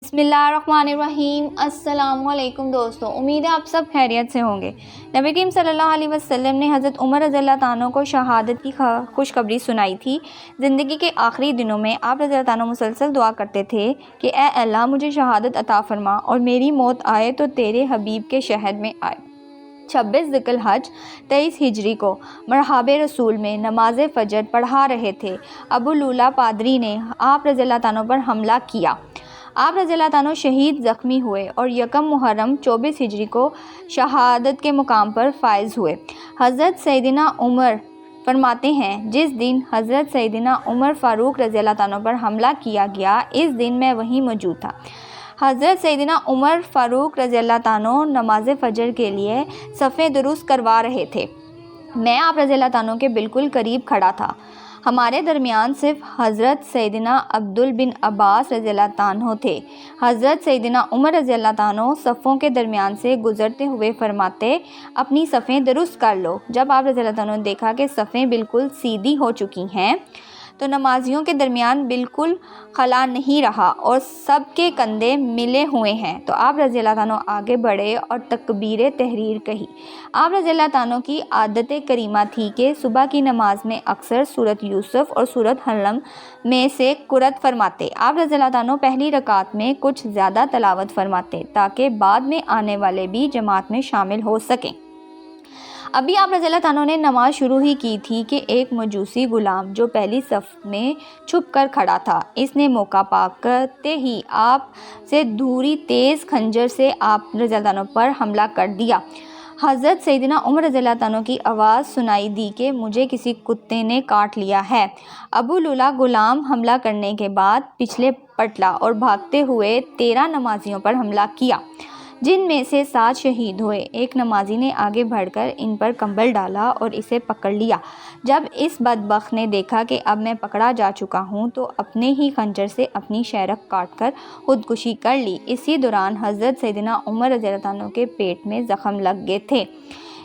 بسم اللہ الرحمن الرحیم۔ السلام علیکم دوستو، امید ہے آپ سب خیریت سے ہوں گے۔ نبی کریم صلی اللہ علیہ وسلم نے حضرت عمر رضی اللہ عنہ کو شہادت کی خوشخبری سنائی تھی۔ زندگی کے آخری دنوں میں آپ رضی اللہ عنہ مسلسل دعا کرتے تھے کہ اے اللہ مجھے شہادت عطا فرما اور میری موت آئے تو تیرے حبیب کے شہر میں آئے۔ 26 ذی الحج 23 ہجری کو مرحاب رسول میں نماز فجر پڑھا رہے تھے۔ ابو لولا پادری نے آپ رضی اللہ عنہ پر حملہ کیا۔ آپ رضی اللہ عنہ شہید زخمی ہوئے اور یکم محرم 24 ہجری کو شہادت کے مقام پر فائز ہوئے۔ حضرت سیدنا عمر فرماتے ہیں جس دن حضرت سیدنا عمر فاروق رضی اللہ عنہ پر حملہ کیا گیا اس دن میں وہیں موجود تھا۔ حضرت سیدنا عمر فاروق رضی اللہ عنہ نماز فجر کے لیے صفیں درست کروا رہے تھے۔ میں آپ رضی اللہ عنہ کے بالکل قریب کھڑا تھا۔ ہمارے درمیان صرف حضرت سیدنا عبدال بن عباس رضی اللہ عنہ تھے۔ حضرت سیدنا عمر رضی اللہ عنہ صفوں کے درمیان سے گزرتے ہوئے فرماتے اپنی صفیں درست کر لو۔ جب آپ رضی اللہ عنہ نے دیکھا کہ صفیں بالکل سیدھی ہو چکی ہیں تو نمازیوں کے درمیان بالکل خلا نہیں رہا اور سب کے کندھے ملے ہوئے ہیں تو آپ رضی اللہ عنہ آگے بڑھے اور تکبیر تحریر کہی۔ آپ رضی اللہ عنہ کی عادت کریمہ تھی کہ صبح کی نماز میں اکثر سورۃ یوسف اور سورۃ حلم میں سے قرأت فرماتے۔ آپ رضی اللہ عنہ پہلی رکعت میں کچھ زیادہ تلاوت فرماتے تاکہ بعد میں آنے والے بھی جماعت میں شامل ہو سکیں۔ ابھی آپ رضی اللہ عنہ نے نماز شروع ہی کی تھی کہ ایک مجوسی غلام جو پہلی صف میں چھپ کر کھڑا تھا اس نے موقع پاتے ہی آپ سے دھوری تیز خنجر سے آپ رضی اللہ عنہ پر حملہ کر دیا۔ حضرت سیدنا عمر رضی اللہ عنہ کی آواز سنائی دی کہ مجھے کسی کتے نے کاٹ لیا ہے۔ ابو لولا غلام حملہ کرنے کے بعد پچھلے پلٹا اور بھاگتے ہوئے 13 نمازیوں پر حملہ کیا جن میں سے 7 شہید ہوئے۔ ایک نمازی نے آگے بڑھ کر ان پر کمبل ڈالا اور اسے پکڑ لیا۔ جب اس بدبخت نے دیکھا کہ اب میں پکڑا جا چکا ہوں تو اپنے ہی خنجر سے اپنی شہرک کاٹ کر خودکشی کر لی۔ اسی دوران حضرت سیدنا عمر رضی اللہ عنہ کے پیٹ میں زخم لگ گئے تھے۔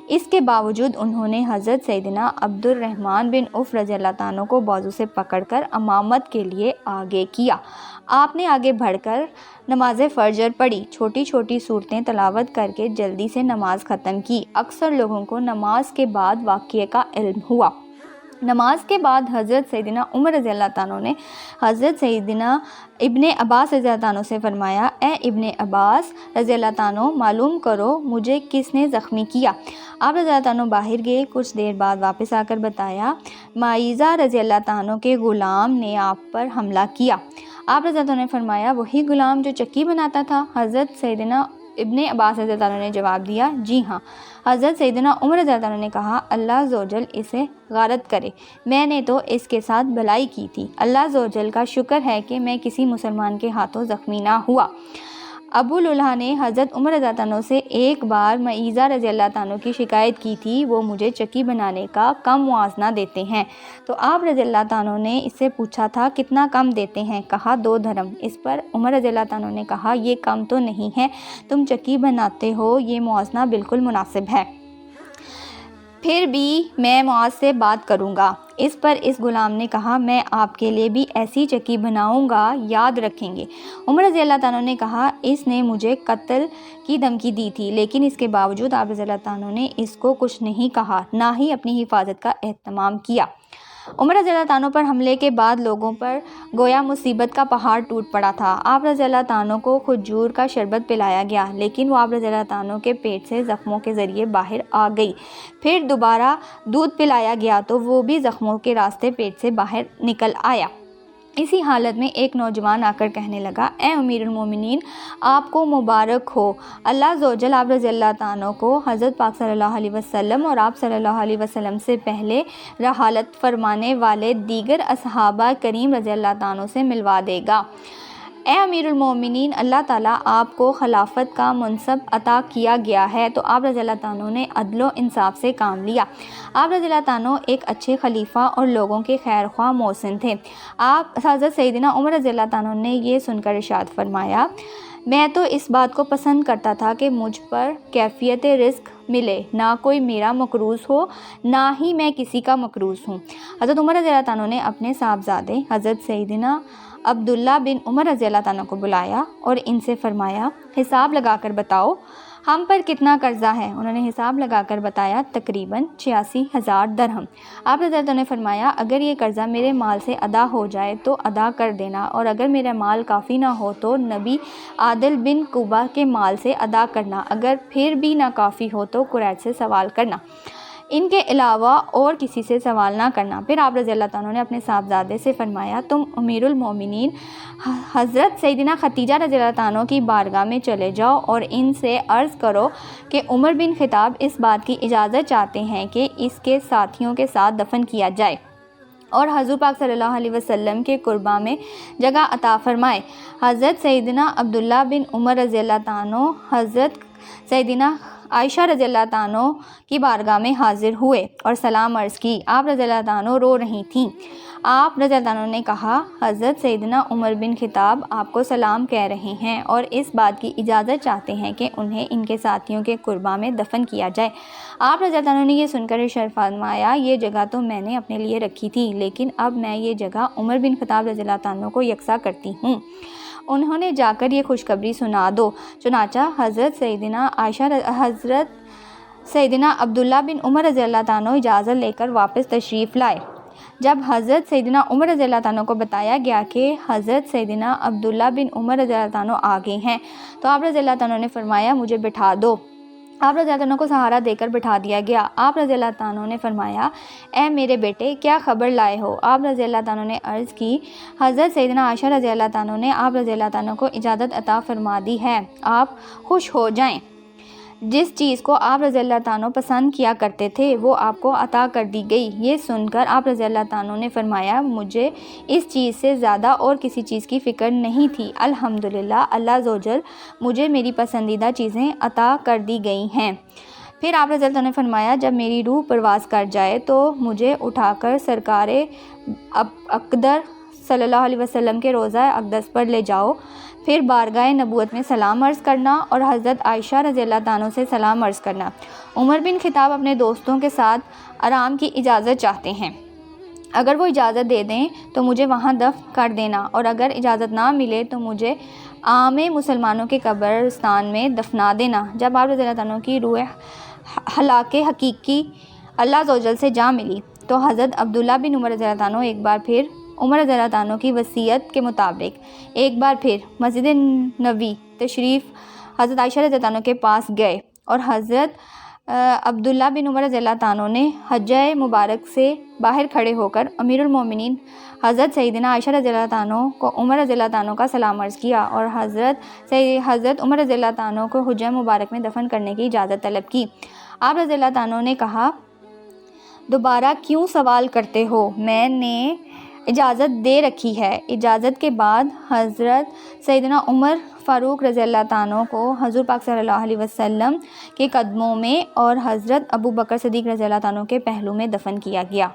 اس کے باوجود انہوں نے حضرت سیدنا عبد الرحمن بن عوف رضی اللہ عنہ کو بازو سے پکڑ کر امامت کے لیے آگے کیا۔ آپ نے آگے بڑھ کر نماز فجر پڑھی، چھوٹی چھوٹی صورتیں تلاوت کر کے جلدی سے نماز ختم کی۔ اکثر لوگوں کو نماز کے بعد واقعے کا علم ہوا۔ نماز کے بعد حضرت سیدنا عمر رضی اللہ عنہ نے حضرت سیدنا ابن عباس رضی اللہ عنہ سے فرمایا اے ابن عباس رضی اللہ عنہ معلوم کرو مجھے کس نے زخمی کیا۔ آپ رضی اللہ عنہ باہر گئے، کچھ دیر بعد واپس آ کر بتایا معیزہ رضی اللہ عنہ کے غلام نے آپ پر حملہ کیا۔ آپ رضی اللہ عنہ نے فرمایا وہی غلام جو چکی بناتا تھا؟ حضرت سیدنا ابن عباس رضی اللہ عنہ نے جواب دیا جی ہاں۔ حضرت سیدنا عمر رضی اللہ عنہ نے کہا اللہ عز و جل اسے غارت کرے، میں نے تو اس کے ساتھ بھلائی کی تھی، اللہ عز و جل کا شکر ہے کہ میں کسی مسلمان کے ہاتھوں زخمی نہ ہوا۔ ابو لولا نے حضرت عمر رضی اللہ عنہ سے ایک بار معیزہ رضی اللہ عنہ کی شکایت کی تھی، وہ مجھے چکی بنانے کا کم موازنہ دیتے ہیں۔ تو آپ رضی اللہ عنہ نے اس سے پوچھا تھا کتنا کم دیتے ہیں؟ کہا 2 درہم۔ اس پر عمر رضی اللہ عنہ نے کہا یہ کم تو نہیں ہے، تم چکی بناتے ہو، یہ موازنہ بالکل مناسب ہے، پھر بھی میں معاذ سے بات کروں گا۔ اس پر اس غلام نے کہا میں آپ کے لیے بھی ایسی چکی بناؤں گا، یاد رکھیں گے۔ عمر رضی اللہ عنہ نے کہا اس نے مجھے قتل کی دھمکی دی تھی لیکن اس کے باوجود آپ رضی اللہ عنہ نے اس کو کچھ نہیں کہا، نہ ہی اپنی حفاظت کا اہتمام کیا۔ عمر رضی اللہ عنہ پر حملے کے بعد لوگوں پر گویا مصیبت کا پہاڑ ٹوٹ پڑا تھا۔ آپ رضی اللہ عنہ کو کھجور کا شربت پلایا گیا لیکن وہ آپ رضی اللہ عنہ کے پیٹ سے زخموں کے ذریعے باہر آ گئی۔ پھر دوبارہ دودھ پلایا گیا تو وہ بھی زخموں کے راستے پیٹ سے باہر نکل آیا۔ اسی حالت میں ایک نوجوان آ کر کہنے لگا اے امیر المومنین آپ کو مبارک ہو، اللہ عز و جل آپ رضی اللہ عنہ کو حضرت پاک صلی اللہ علیہ وسلم اور آپ صلی اللہ علیہ وسلم سے پہلے رحالت فرمانے والے دیگر اصحابہ کریم رضی اللہ عنہ سے ملوا دے گا۔ اے امیر المومنین اللہ تعالیٰ آپ کو خلافت کا منصب عطا کیا گیا ہے تو آپ رضی اللہ عنہ نے عدل و انصاف سے کام لیا۔ آپ رضی اللہ عنہ ایک اچھے خلیفہ اور لوگوں کے خیر خواہ محسن تھے۔ آپ حضرت سیدنا عمر رضی اللہ عنہ نے یہ سن کر ارشاد فرمایا میں تو اس بات کو پسند کرتا تھا کہ مجھ پر کیفیت رزق ملے، نہ کوئی میرا مقروض ہو نہ ہی میں کسی کا مقروض ہوں۔ حضرت عمر رضی اللہ عنہ نے اپنے صاحبزادے حضرت سیدنا عبداللہ بن عمر رضی اللہ تعالیٰ کو بلایا اور ان سے فرمایا حساب لگا کر بتاؤ ہم پر کتنا قرضہ ہے۔ انہوں نے حساب لگا کر بتایا تقریباً 86,000 درہم۔ آپ رضی اللہ عنہ نے فرمایا اگر یہ قرضہ میرے مال سے ادا ہو جائے تو ادا کر دینا، اور اگر میرا مال کافی نہ ہو تو نبی عادل بن قبا کے مال سے ادا کرنا، اگر پھر بھی نہ کافی ہو تو قریش سے سوال کرنا، ان کے علاوہ اور کسی سے سوال نہ کرنا۔ پھر آپ رضی اللہ تعالیٰ نے اپنے صاحبزادے سے فرمایا تم امیر المومنین حضرت سیدنا خدیجہ رضی اللہ تعالیٰ کی بارگاہ میں چلے جاؤ اور ان سے عرض کرو کہ عمر بن خطاب اس بات کی اجازت چاہتے ہیں کہ اس کے ساتھیوں کے ساتھ دفن کیا جائے اور حضور پاک صلی اللہ علیہ وسلم کے قربہ میں جگہ عطا فرمائے۔ حضرت سیدنا عبداللہ بن عمر رضی اللہ تعالیٰ حضرت سیدنا عائشہ رضی اللہ تعالیٰ کی بارگاہ میں حاضر ہوئے اور سلام عرض کی۔ آپ رضی اللہ تعالیٰ رو رہی تھیں۔ آپ رضی اللہ تعالیٰ نے کہا حضرت سیدنا عمر بن خطاب آپ کو سلام کہہ رہے ہیں اور اس بات کی اجازت چاہتے ہیں کہ انہیں ان کے ساتھیوں کے قربہ میں دفن کیا جائے۔ آپ رضی اللہ تعالیٰ نے یہ سن کر ارشاد فرمایا یہ جگہ تو میں نے اپنے لیے رکھی تھی، لیکن اب میں یہ جگہ عمر بن خطاب رضی اللہ تعالیٰ کو یکساں کرتی ہوں، انہیں جا کر یہ خوشخبری سنا دو۔ چنانچہ حضرت سیدنا عبداللہ بن عمر رضی اللہ تعالیٰ اجازت لے کر واپس تشریف لائے۔ جب حضرت سیدنا عمر رضی اللہ تعالیٰ کو بتایا گیا کہ حضرت سیدنا عبداللہ بن عمر رضی اللہ تعالیٰ آگے ہیں تو آپ رضی اللہ تعالیٰ نے فرمایا مجھے بٹھا دو۔ آپ رضی اللہ عنہ کو سہارا دے کر بٹھا دیا گیا۔ آپ رضی اللہ عنہ نے فرمایا اے میرے بیٹے کیا خبر لائے ہو؟ آپ رضی اللہ عنہ نے عرض کی حضرت سیدنا عائشہ رضی اللہ عنہ نے آپ رضی اللہ عنہ کو اجازت عطا فرما دی ہے، آپ خوش ہو جائیں، جس چیز کو آپ رضی اللہ عنہ پسند کیا کرتے تھے وہ آپ کو عطا کر دی گئی۔ یہ سن کر آپ رضی اللہ عنہ نے فرمایا مجھے اس چیز سے زیادہ اور کسی چیز کی فکر نہیں تھی، الحمدللہ اللہ عز و جل مجھے میری پسندیدہ چیزیں عطا کر دی گئی ہیں۔ پھر آپ رضی اللہ عنہ نے فرمایا جب میری روح پرواز کر جائے تو مجھے اٹھا کر سرکار اقدر صلی اللہ علیہ وسلم کے روضہ اقدس پر لے جاؤ، پھر بارگاہ نبوت میں سلام عرض کرنا اور حضرت عائشہ رضی اللہ عنہ سے سلام عرض کرنا۔ عمر بن خطاب اپنے دوستوں کے ساتھ آرام کی اجازت چاہتے ہیں، اگر وہ اجازت دے دیں تو مجھے وہاں دفن کر دینا، اور اگر اجازت نہ ملے تو مجھے عام مسلمانوں کے قبرستان میں دفنا دینا۔ جب آپ رضی اللہ عنہ کی روح ہلاک حقیقی اللہ عز و جل سے جا ملی تو حضرت عبداللہ بن عمر رضی اللہ عنہ ایک بار پھر عمر رضی اللہ عنہ کی وصیت کے مطابق ایک بار پھر مسجد نبوی تشریف حضرت عائشہ رضی اللہ عنہ کے پاس گئے، اور حضرت عبداللہ بن عمر رضی اللہ عنہ نے حجہ مبارک سے باہر کھڑے ہو کر امیر المومنین حضرت سیدنا عائشہ رضی اللہ عنہ کو عمر رضی اللہ عنہ کا سلام عرض کیا اور حضرت عمر رضی اللہ عنہ کو حجہ مبارک میں دفن کرنے کی اجازت طلب کی۔ آپ رضی اللہ عنہ نے کہا دوبارہ کیوں سوال کرتے ہو، میں نے اجازت دے رکھی ہے۔ اجازت کے بعد حضرت سیدنا عمر فاروق رضی اللہ عنہ کو حضور پاک صلی اللہ علیہ وسلم کے قدموں میں اور حضرت ابو بکر صدیق رضی اللہ عنہ کے پہلو میں دفن کیا گیا۔